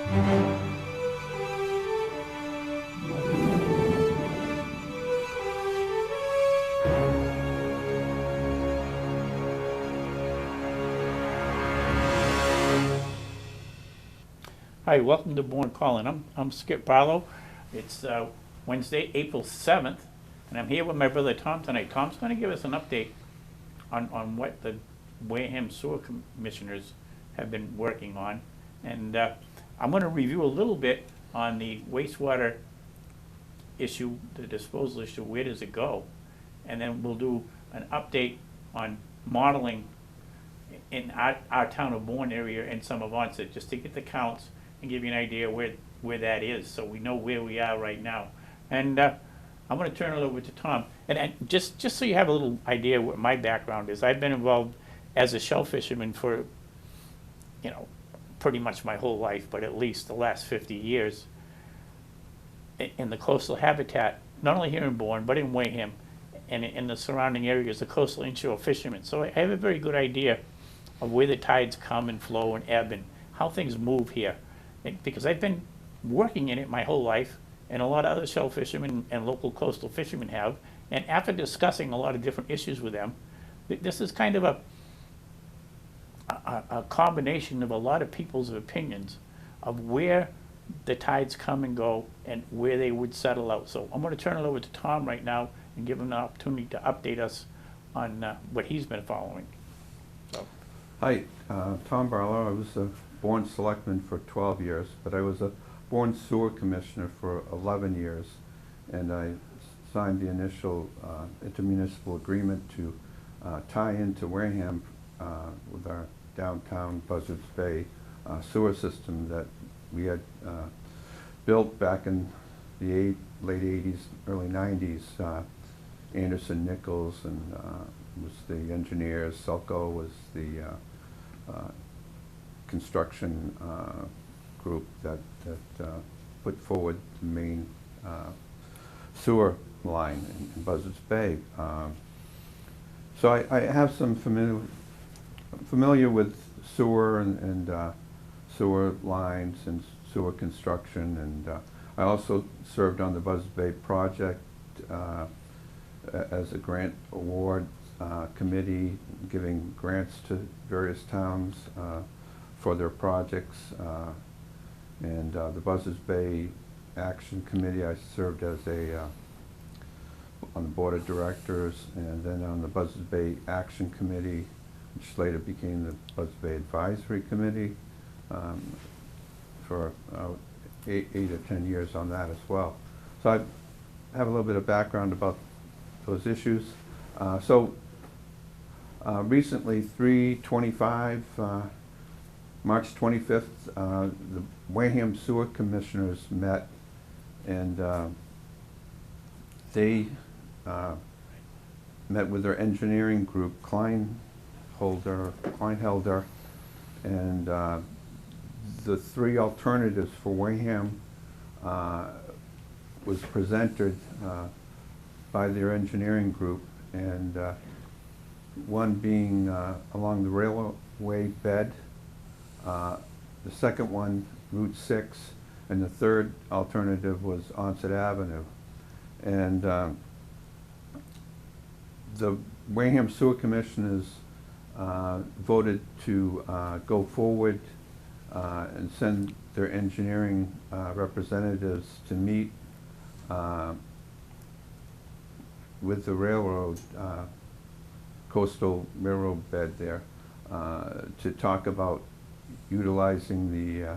Hi, welcome to Bourne Calling. I'm Skip Barlow. It's Wednesday, April 7th, and I'm here with my brother Tom tonight. Tom's going to give us an update on what the Wareham Sewer Commissioners have been working on. And I'm going to review a little bit on the wastewater issue, the disposal issue, where does it go? And then we'll do an update on modeling in our town of Bourne area and some of Onset, just to get the counts and give you an idea where that is, so we know where we are right now. And I'm going to turn it over to Tom. And just so you have a little idea what my background is, I've been involved as a shell fisherman for, pretty much my whole life, but at least the last 50 years in the coastal habitat, not only here in Bourne, but in Wareham and in the surrounding areas, the coastal inshore fishermen. So I have a very good idea of where the tides come and flow and ebb and how things move here. Because I've been working in it my whole life, and a lot of other shell fishermen and local coastal fishermen have. And after discussing a lot of different issues with them, this is kind of a combination of a lot of people's opinions of where the tides come and go and where they would settle out. So I'm going to turn it over to Tom right now and give him the opportunity to update us on what he's been following. So. Hi, Tom Barlow. I was a Bourne selectman for 12 years, but I was a Bourne sewer commissioner for 11 years, and I signed the initial intermunicipal agreement to tie into Wareham with our downtown Buzzards Bay sewer system that we had built back in the late 80s, early 90s. Anderson Nichols and was the engineers. Selco was the construction group that put forward the main sewer line in Buzzards Bay. So I have some familiar with sewer and sewer lines and sewer construction, and I also served on the Buzzards Bay project as a grant award committee, giving grants to various towns for their projects, and the Buzzards Bay Action Committee I served as on the board of directors, and then on the Buzzards Bay Action Committee, which later became the Buzzards Bay Advisory Committee, for 8 or 10 years on that as well. So I have a little bit of background about those issues. Recently, 3/25, March 25th, the Wareham Sewer Commissioners met, and they met with their engineering group, Kleinhelder, and the three alternatives for Wareham was presented by their engineering group, and one being along the railway bed, the second one Route 6, and the third alternative was Onset Avenue. And the Wareham Sewer Commissioners voted to go forward and send their engineering representatives to meet with the railroad, coastal railroad bed there, to talk about utilizing the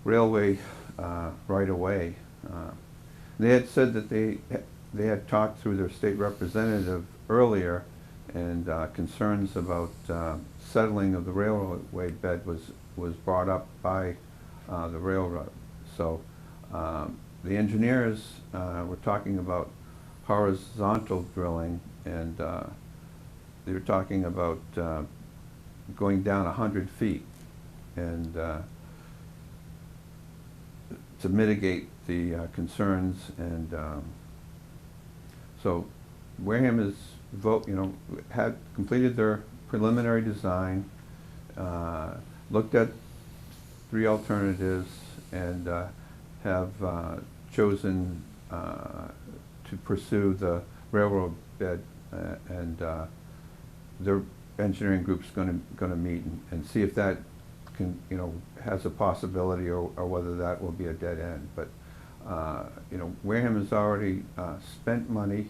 railway right away. They had said that they had talked through their state representative earlier, and concerns about settling of the railway bed was brought up by the railroad. So the engineers were talking about horizontal drilling, and they were talking about going down 100 feet and to mitigate the concerns. And so Wareham has had completed their preliminary design, looked at three alternatives and have chosen to pursue the railroad bed, and their engineering group's going to meet and see if that can, has a possibility, or whether that will be a dead end. But Wareham has already spent money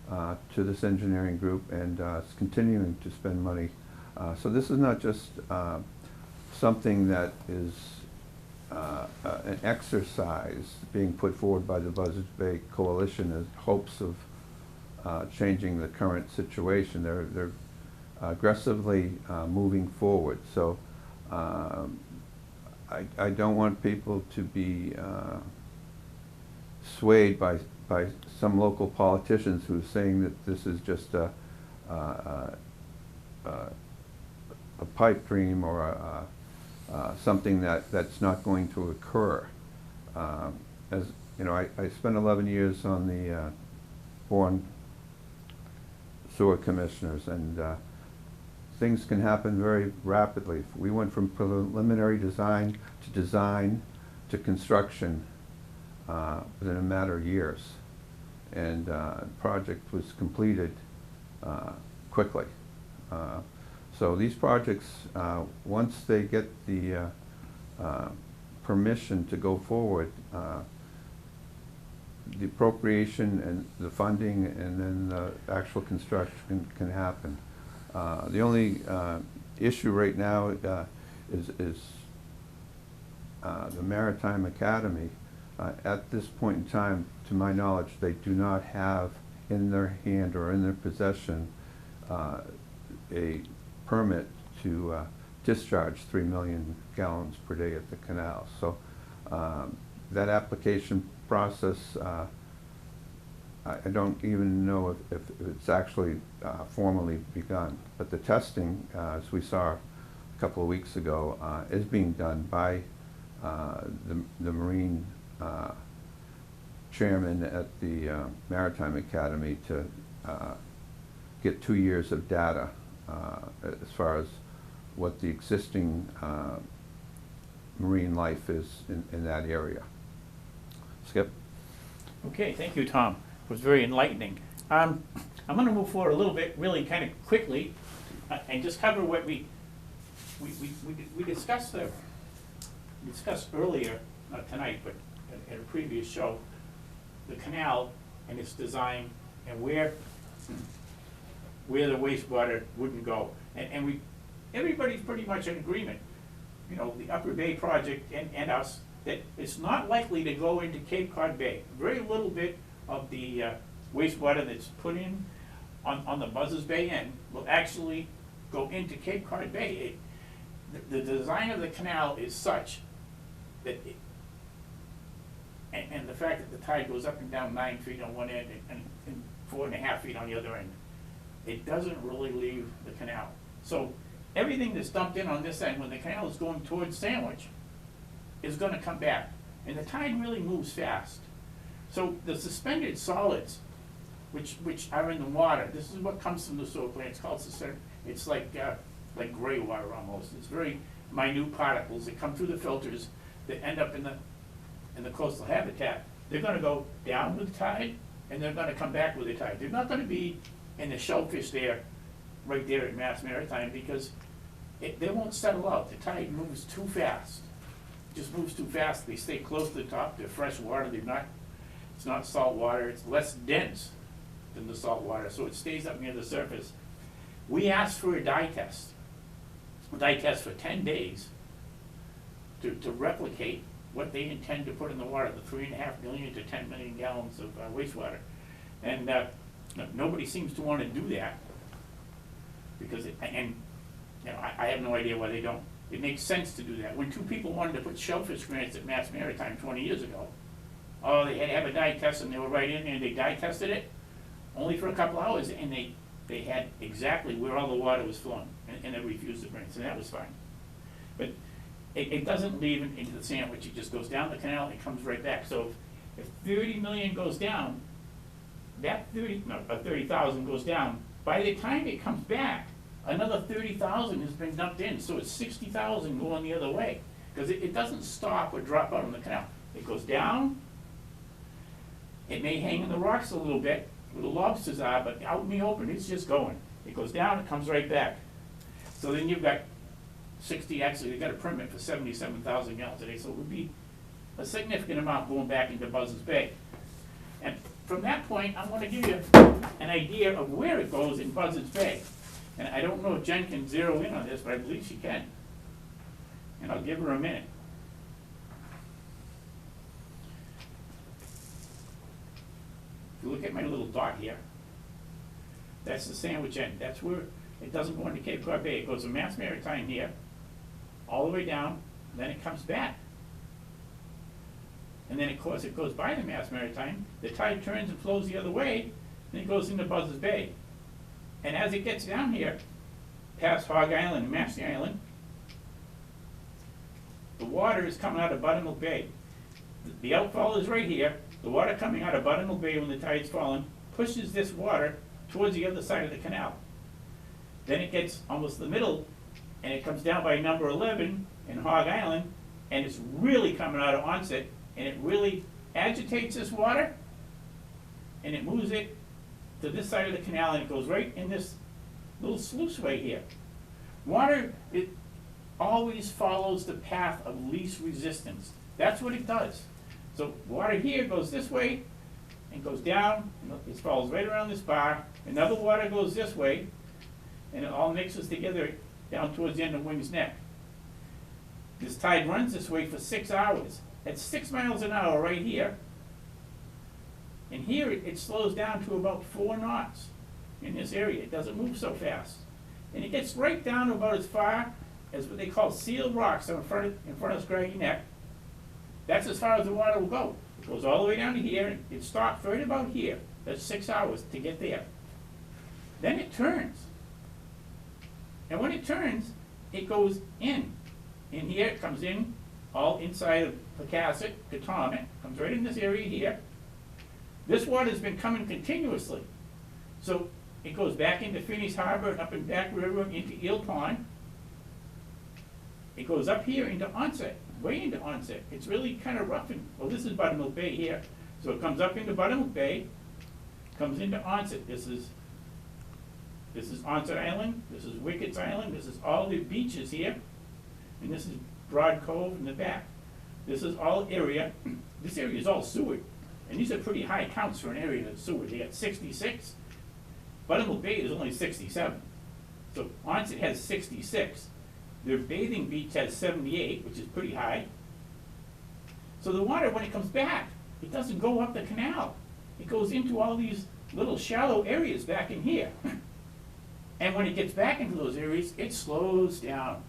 to this engineering group, and is continuing to spend money. So this is not just something that is an exercise being put forward by the Buzzards Bay Coalition in hopes of changing the current situation. They're aggressively moving forward. So I don't want people to be swayed by some local politicians who are saying that this is just a pipe dream, or something that's not going to occur. As you know, I spent 11 years on the Bourne sewer commissioners, and things can happen very rapidly. We went from preliminary design to construction within a matter of years, and the project was completed quickly. So these projects, once they get the permission to go forward, the appropriation and the funding and then the actual construction can happen. The only issue right now is the Maritime Academy. At this point in time, to my knowledge, they do not have in their hand or in their possession a permit to discharge 3 million gallons per day at the canal. So that application process, I don't even know if it's actually formally begun. But the testing, as we saw a couple of weeks ago, is being done by the Marine chairman at the Maritime Academy to get 2 years of data as far as what the existing marine life is in that area. Skip? Okay, thank you, Tom. It was very enlightening. I'm going to move forward a little bit, really kind of quickly, and just cover what we discussed earlier, not tonight, but at a previous show, the canal and its design and where the wastewater wouldn't go. And everybody's pretty much in agreement, the Upper Bay project and us, that it's not likely to go into Cape Cod Bay. Very little bit of the wastewater that's put in on the Buzzards Bay end will actually go into Cape Cod Bay. The design of the canal is such that and the fact that the tide goes up and down 9 feet on one end and 4.5 feet on the other end, it doesn't really leave the canal. So everything that's dumped in on this end when the canal is going towards Sandwich is going to come back, and the tide really moves fast. So the suspended solids, which are in the water, this is what comes from the sewer plant. It's called it's like gray water almost. It's very minute particles that come through the filters that end up in the coastal habitat. They're going to go down with the tide, and they're going to come back with the tide. They're not going to be in the shellfish there, right there at Mass Maritime, because they won't settle out. The tide moves too fast. It just moves too fast. They stay close to the top. They're fresh water. It's not salt water. It's less dense than the salt water, so it stays up near the surface. We asked for a dye test for 10 days to replicate what they intend to put in the water, the 3.5 million to 10 million gallons of wastewater. And nobody seems to want to do that, because I have no idea why they don't. It makes sense to do that. When two people wanted to put shellfish grants at Mass Maritime 20 years ago, they had to have a dye test, and they were right in there, and they dye tested it only for a couple hours, and they had exactly where all the water was flowing, and they refused to bring it, so that was fine. But it doesn't leave into the Sandwich. It just goes down the canal and comes right back. So if 30 million goes down, that 30,000 goes down. By the time it comes back, another 30,000 has been dumped in, so it's 60,000 going the other way. because it doesn't stop or drop out in the canal. It goes down, it may hang in the rocks a little bit, where the lobsters are, but out in the open, it's just going. It goes down, it comes right back. So then you've got 60, actually, they got a permit for 77,000 gallons a day, so it would be a significant amount going back into Buzzards Bay. And from that point, I'm gonna give you an idea of where it goes in Buzzards Bay. And I don't know if Jen can zero in on this, but I believe she can. And I'll give her a minute. If you look at my little dot here, that's the sandwich end. That's where it doesn't go into Cape Cod Bay. It goes to Mass Maritime here, all the way down, then it comes back. And then, of course, it goes by the Mass Maritime, the tide turns and flows the other way, and it goes into Buzzards Bay. And as it gets down here, past Hog Island and Massey Island, the water is coming out of Buttermilk Bay. The outfall is right here. The water coming out of Buttermilk Bay when the tide's falling pushes this water towards the other side of the canal. Then it gets almost the middle, and it comes down by number 11 in Hog Island, and it's really coming out of Onset, and it really agitates this water, and it moves it to this side of the canal, and it goes right in this little sluiceway here. Water, it always follows the path of least resistance. That's what it does. So water here goes this way and goes down, and it follows right around this bar. Another water goes this way, and it all mixes together down towards the end of Wings Neck. This tide runs this way for 6 hours. At 6 miles an hour right here. And here it slows down to about 4 knots in this area. It doesn't move so fast. And it gets right down to about as far as what they call sealed rocks in front of Scraggy Neck. That's as far as the water will go. It goes all the way down to here, and it stops right about here. That's 6 hours to get there. Then it turns. And when it turns, it goes in. In here, it comes in, all inside of Pecasset, Katomet, comes right in this area here. This water's been coming continuously. So it goes back into Phineas Harbor, and up in Back River, into Eel Pond. It goes up here into Onset, way into Onset. It's really kind of rough. Well, this is Buttermilk Bay here. So it comes up into Buttermilk Bay, comes into Onset. This is Onset Island, this is Wickett's Island, this is all the beaches here, and this is Broad Cove in the back. This is all area, this area is all sewered, and these are pretty high counts for an area that's sewered. They got 66, Buttermilk Bay is only 67, so Onset has 66. Their bathing beach has 78, which is pretty high. So the water, when it comes back, it doesn't go up the canal. It goes into all these little shallow areas back in here. And when it gets back into those areas, it slows down.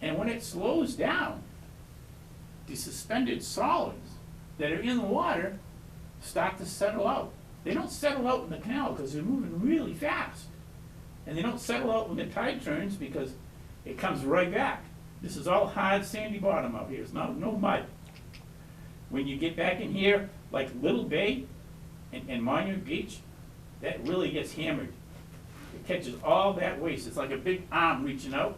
And when it slows down, the suspended solids that are in the water start to settle out. They don't settle out in the canal because they're moving really fast. And they don't settle out when the tide turns because it comes right back. This is all hard sandy bottom out here. It's no mud. When you get back in here, like Little Bay and Monument Beach, that really gets hammered. It catches all that waste. It's like a big arm reaching out,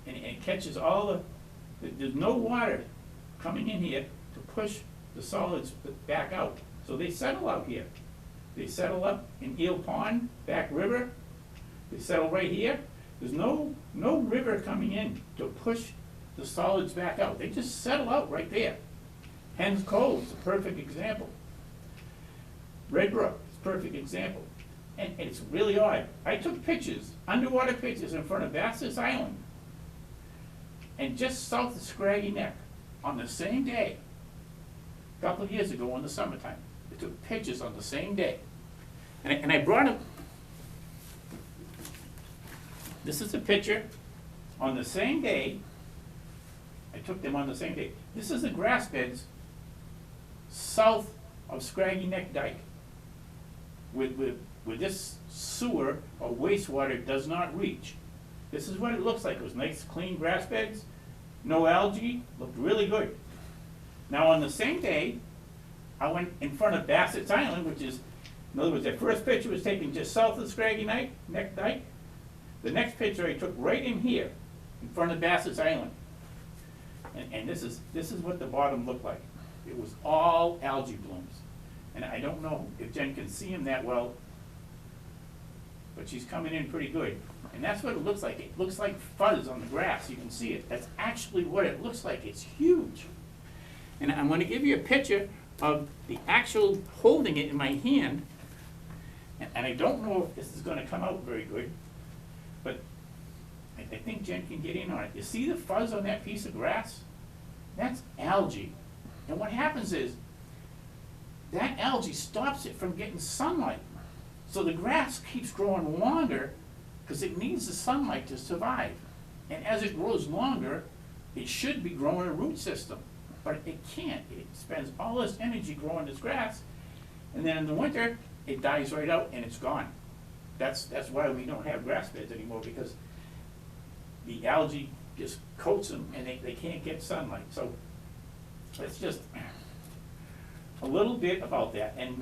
and it catches all there's no water coming in here to push the solids back out. So they settle out here. They settle up in Eel Pond, Back River. They settle right here. There's no river coming in to push the solids back out. They just settle out right there. Hens Cove is a perfect example. Red Brook is a perfect example. And it's really odd. I took pictures, underwater pictures in front of Bass's Island and just south of Scraggy Neck on the same day, a couple of years ago in the summertime. I took pictures on the same day. And I brought them. This is a picture on the same day. I took them on the same day. This is the grass beds south of Scraggy Neck Dike with this sewer or wastewater does not reach. This is what it looks like. It was nice, clean grass beds, no algae, looked really good. Now on the same day, I went in front of Bassett's Island, which is, in other words, the first picture was taken just south of Scraggy Neck Dike. The next picture I took right in here, in front of Bassett's Island. And this is what the bottom looked like. It was all algae blooms. And I don't know if Jen can see them that well, but she's coming in pretty good. And that's what it looks like. It looks like fuzz on the grass. You can see it. That's actually what it looks like. It's huge. And I'm going to give you a picture of the actual holding it in my hand. And I don't know if this is going to come out very good, but I think Jen can get in on it. You see the fuzz on that piece of grass? That's algae. And what happens is that algae stops it from getting sunlight. So the grass keeps growing longer because it needs the sunlight to survive. And as it grows longer, it should be growing a root system, but it can't. It spends all this energy growing this grass, and then in the winter, it dies right out and it's gone. That's why we don't have grass beds anymore, because the algae just coats them and they can't get sunlight. So that's just a little bit about that. And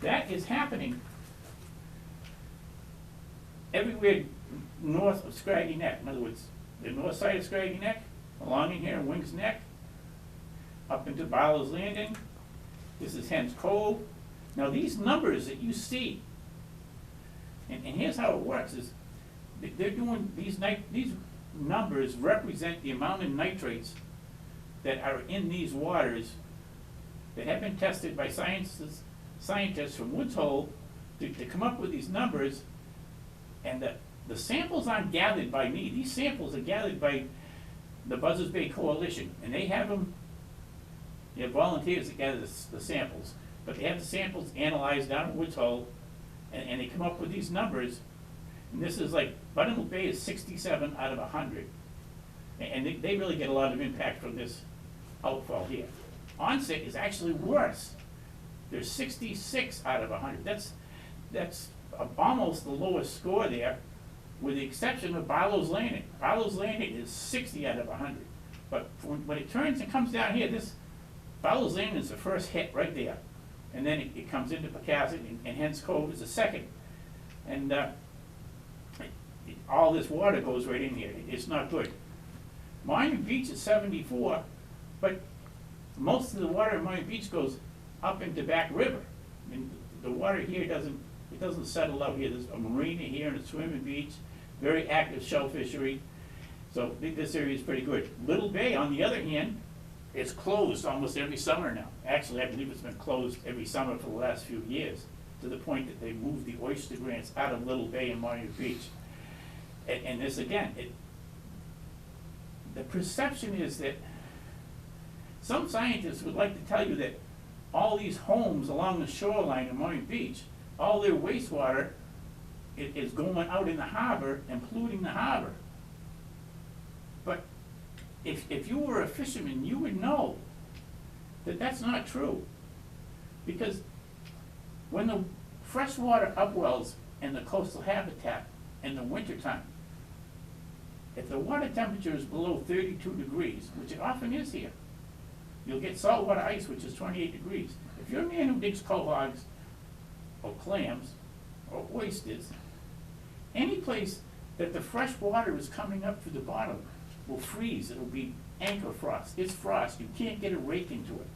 that is happening everywhere north of Scraggy Neck. In other words, the north side of Scraggy Neck, along in here in Wings Neck, up into Barlow's Landing. This is Hens Cove. Now these numbers that you see, and here's how it works, is they're doing these numbers represent the amount of nitrates that are in these waters that have been tested by scientists from Woods Hole to come up with these numbers. And the samples aren't gathered by me. These samples are gathered by the Buzzards Bay Coalition, and they have them, they have volunteers that gather the samples, but they have the samples analyzed down at Woods Hole, and they come up with these numbers. And this is like, Buttermilk Bay is 67 out of 100. And they really get a lot of impact from this outfall here. Onset is actually worse. They're 66 out of 100. That's almost the lowest score there, with the exception of Barlow's Landing. Barlow's Landing is 60 out of 100. But when it turns and comes down here, Barlow's Landing is the first hit right there. And then it comes into Pecasset, and Hens Cove is the second. And all this water goes right in here. It's not good. Monument Beach is 74, but most of the water in Monument Beach goes up into Back River. I mean, the water here doesn't settle out here. There's a marina here and a swimming beach, very active shell fishery. So this area is pretty good. Little Bay, on the other hand, is closed almost every summer now. Actually, I believe it's been closed every summer for the last few years, to the point that they moved the oyster grants out of Little Bay and Monument Beach. And this again, the perception is that some scientists would like to tell you that all these homes along the shoreline of Monument Beach, all their wastewater is going out in the harbor and polluting the harbor. But if you were a fisherman, you would know that that's not true. Because when the freshwater upwells in the coastal habitat in the wintertime, if the water temperature is below 32 degrees, which it often is here, you'll get saltwater ice, which is 28 degrees. If you're a man who digs cohogs or clams or oysters, any place that the fresh water is coming up through the bottom will freeze. It'll be anchor frost. It's frost. You can't get a rake into it.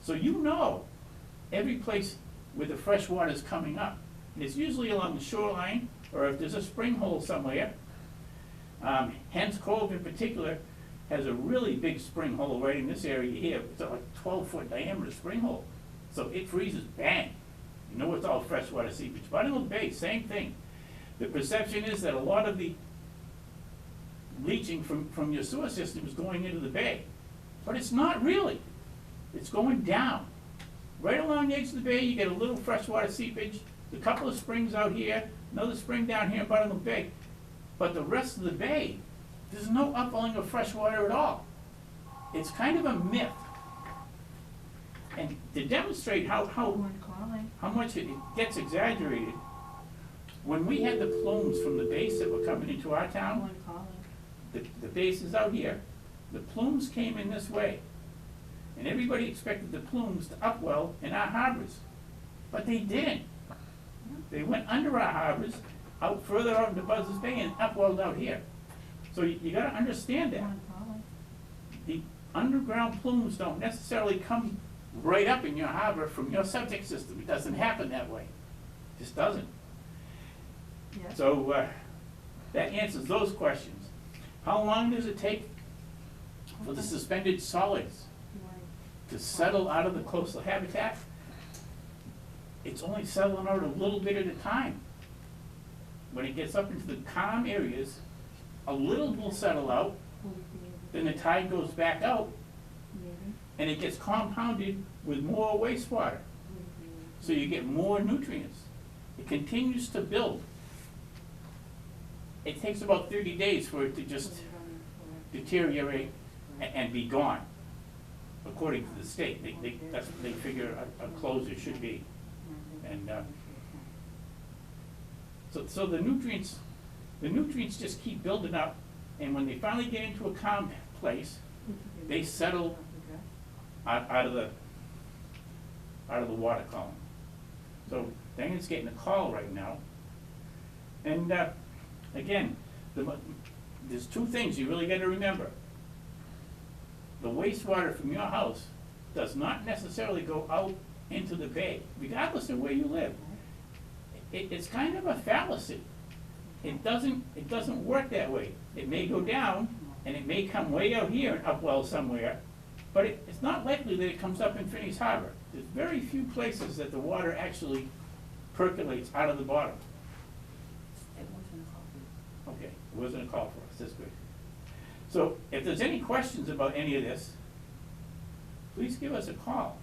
So you know every place where the fresh water is coming up. And it's usually along the shoreline, or if there's a spring hole somewhere. Hens Cove in particular has a really big spring hole right in this area here. It's like a 12-foot diameter spring hole. So it freezes, bang. You know it's all freshwater seepage. Buttermilk Bay, same thing. The perception is that a lot of the leaching from your sewer system is going into the bay. But it's not really. It's going down. Right along the edge of the bay, you get a little freshwater seepage, a couple of springs out here, another spring down here in Buttermilk Bay. But the rest of the bay, there's no upwelling of fresh water at all. It's kind of a myth. And to demonstrate how much it gets exaggerated, when we had the plumes from the base that were coming into our town, the base is out here, the plumes came in this way. And everybody expected the plumes to upwell in our harbors. But they didn't. They went under our harbors, out further out into Buzzards Bay, and upwelled out here. So you gotta understand that. underground plumes don't necessarily come right up in your harbor from your septic system. It doesn't happen that way. It just doesn't. Yes. So that answers those questions. How long does it take for the suspended solids to settle out of the coastal habitat? It's only settling out a little bit at a time. When it gets up into the calm areas, a little will settle out, then the tide goes back out, and it gets compounded with more wastewater. So you get more nutrients. It continues to build. It takes about 30 days for it to just deteriorate and be gone, according to the state. That's what they figure a closure should be. And so the nutrients just keep building up, and when they finally get into a calm place, they settle out of the water column. So Diane's getting a call right now. And again, there's two things you really got to remember. The wastewater from your house does not necessarily go out into the bay, regardless of where you live. It's kind of a fallacy. It doesn't work that way. It may go down, and it may come way out here and upwell somewhere, but it's not likely that it comes up in Phineas Harbor. There's very few places that the water actually percolates out of the bottom. Okay, it wasn't a call for us, that's good. So if there's any questions about any of this, please give us a call.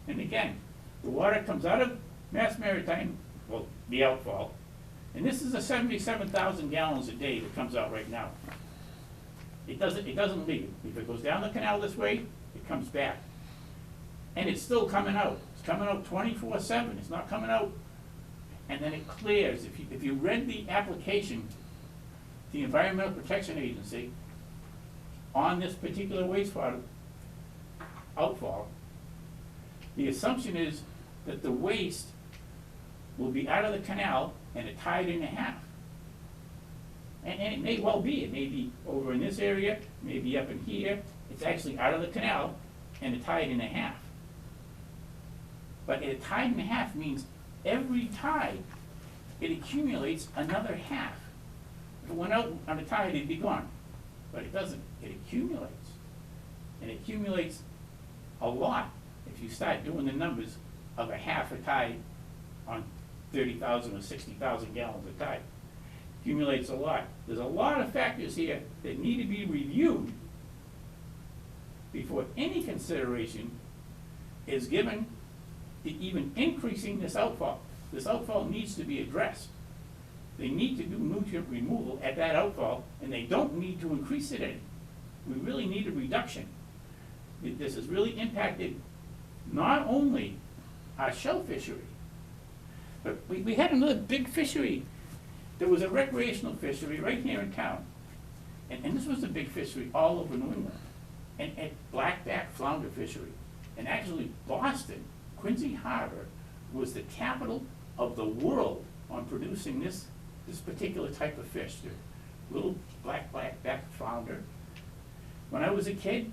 And again, the water comes out of Mass Maritime, well, the outfall, and this is a 77,000 gallons a day that comes out right now. It doesn't leave. If it goes down the canal this way, it comes back. And it's still coming out. It's coming out 24/7. It's not coming out, and then it clears. If you read the application, the Environmental Protection Agency, on this particular wastewater outfall, the assumption is that the waste will be out of the canal and a tide and a half. And it may well be. It may be over in this area, maybe up in here. It's actually out of the canal and a tide and a half. But a tide and a half means every tide, it accumulates another half. If it went out on a tide, it'd be gone. But it doesn't. It accumulates. And it accumulates a lot if you start doing the numbers of a half a tide on 30,000 or 60,000 gallons a tide. Accumulates a lot. There's a lot of factors here that need to be reviewed before any consideration is given to even increasing this outfall. This outfall needs to be addressed. They need to do nutrient removal at that outfall, and they don't need to increase it any. We really need a reduction. This has really impacted not only our shell fishery, but we had another big fishery. There was a recreational fishery right here in town, and this was a big fishery all over New England, and blackback flounder fishery. And actually Boston, Quincy Harbor, was the capital of the world on producing this particular type of fish, the little blackback flounder. When I was a kid,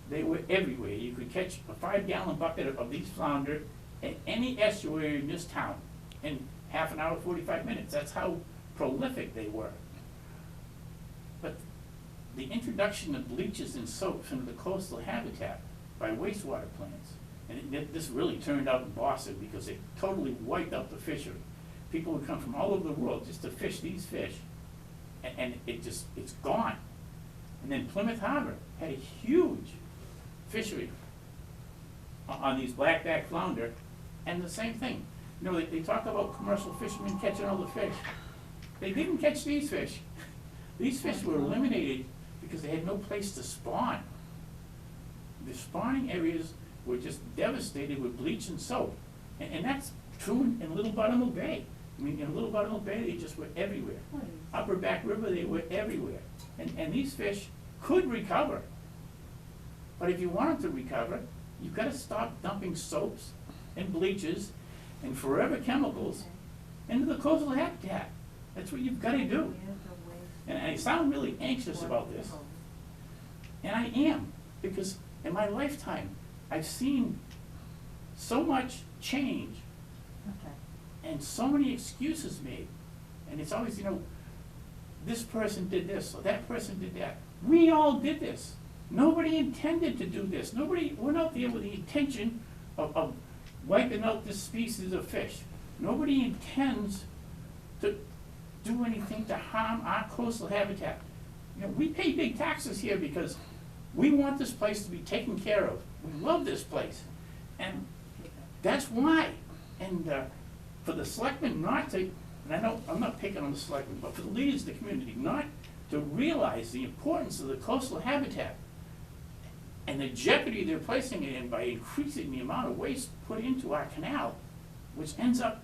they were everywhere. You could catch a 5-gallon bucket of these flounder at any estuary in this town in half an hour, 45 minutes. That's how prolific they were. But the introduction of bleaches and soaps into the coastal habitat by wastewater plants, and this really turned out in Boston because it totally wiped out the fishery. People would come from all over the world just to fish these fish, and it's gone. And then Plymouth Harbor had a huge fishery on these blackback flounder, and the same thing. You know, they talk about commercial fishermen catching all the fish. They didn't catch these fish. These fish were eliminated because they had no place to spawn. The spawning areas were just devastated with bleach and soap. And that's true in Little Buttermilk Bay. I mean, in Little Buttermilk Bay, they just were everywhere. Upper Back River, they were everywhere. And these fish could recover. But if you want them to recover, you've got to stop dumping soaps and bleaches and forever chemicals into the coastal habitat. That's what you've got to do. And I sound really anxious about this. And And I am, because in my lifetime, I've seen so much change Okay. and so many excuses made. And it's always, this person did this, or that person did that. We all did this. Nobody intended to do this. Nobody went out there with the intention of wiping out this species of fish. Nobody intends to do anything to harm our coastal habitat. We pay big taxes here because we want this place to be taken care of. We love this place. And that's why. And for the selectmen not to, and I know I'm not picking on the selectmen, but for the leaders of the community not to realize the importance of the coastal habitat and the jeopardy they're placing it in by increasing the amount of waste put into our canal, which ends up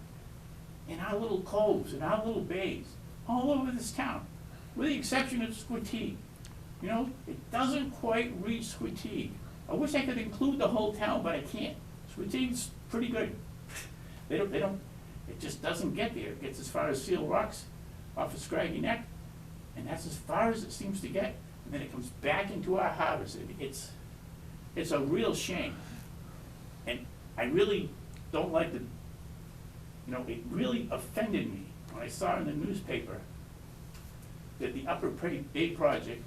in our little coves, in our little bays, all over this town, with the exception of Squatigue. It doesn't quite reach Squatigue. I wish I could include the whole town, but I can't. Squatigue's pretty good. They don't, it just doesn't get there. It gets as far as Seal Rocks off of Scraggy Neck, and that's as far as it seems to get, and then it comes back into our harbors. It's a real shame. And I really don't like it really offended me when I saw in the newspaper that the Upper Bay Project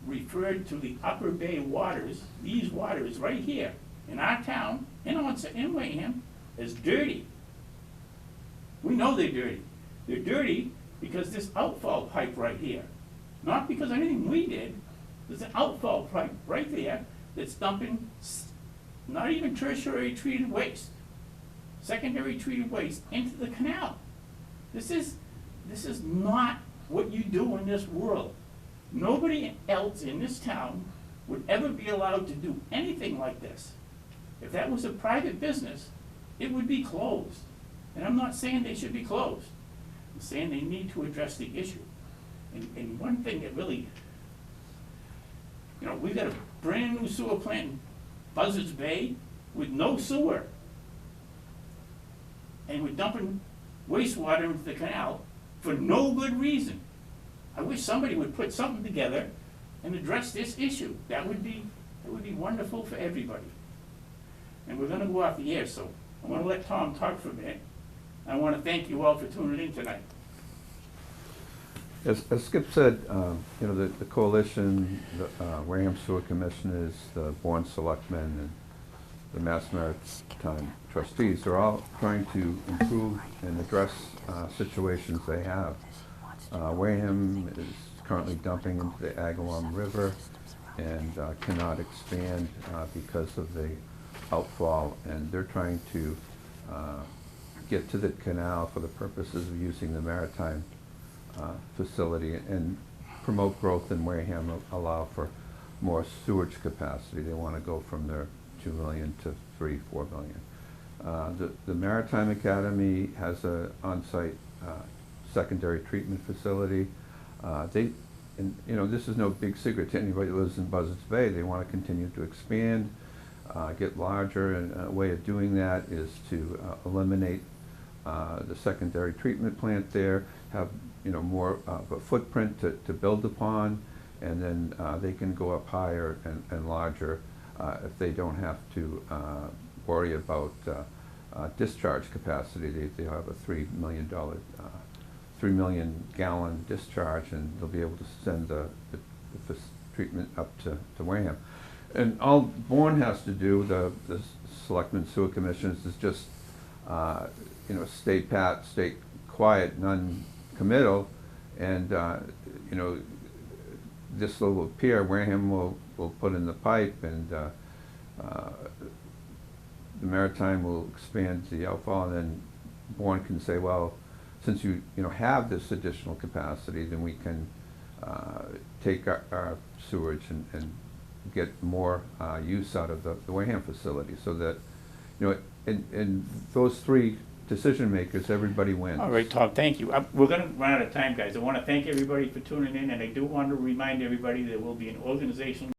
referred to the Upper Bay waters, these waters right here, in our town, in Wareham, as dirty. We know they're dirty. They're dirty because this outfall pipe right here, not because of anything we did, there's an outfall pipe right there that's dumping not even tertiary treated waste, secondary treated waste into the canal. This is not what you do in this world. Nobody else in this town would ever be allowed to do anything like this. If that was a private business, it would be closed. And I'm not saying they should be closed. I'm saying they need to address the issue. And one thing that really, we've got a brand new sewer plant in Buzzards Bay with no sewer. And we're dumping wastewater into the canal for no good reason. I wish somebody would put something together and address this issue. That would be wonderful for everybody. And we're gonna go off the air, so I wanna let Tom talk for a minute. I wanna thank you all for tuning in tonight. As Skip said, the coalition, the Wareham Sewer Commissioners, the Bourne Selectmen, and the Mass Maritime Trustees are all trying to improve and address situations they have. Wareham is currently dumping into the Agawam River and cannot expand because of the outfall, and they're trying to get to the canal for the purposes of using the maritime facility and promote growth in Wareham, allow for more sewage capacity. They want to go from their 2 million to 3-4 million. The Maritime Academy has an on-site secondary treatment facility. This is no big secret to anybody that lives in Buzzards Bay. They want to continue to expand, get larger, and a way of doing that is to eliminate the secondary treatment plant there, have more of a footprint to build upon, and then they can go up higher and larger if they don't have to worry about discharge capacity. They have a $3 million gallon discharge, and they'll be able to send the treatment up to Wareham. And all Bourne has to do, the Selectmen Sewer Commissioners, is just stay pat, stay quiet, non-committal, and this will appear. Wareham will put in the pipe, and the Maritime will expand the outfall, and then Bourne can say, well, since you have this additional capacity, then we can take our sewage and get more use out of the Wareham facility, so that in those three decision makers, everybody wins. All right, Tom, thank you. We're gonna run out of time, guys. I wanna thank everybody for tuning in, and I do want to remind everybody there will be an organizational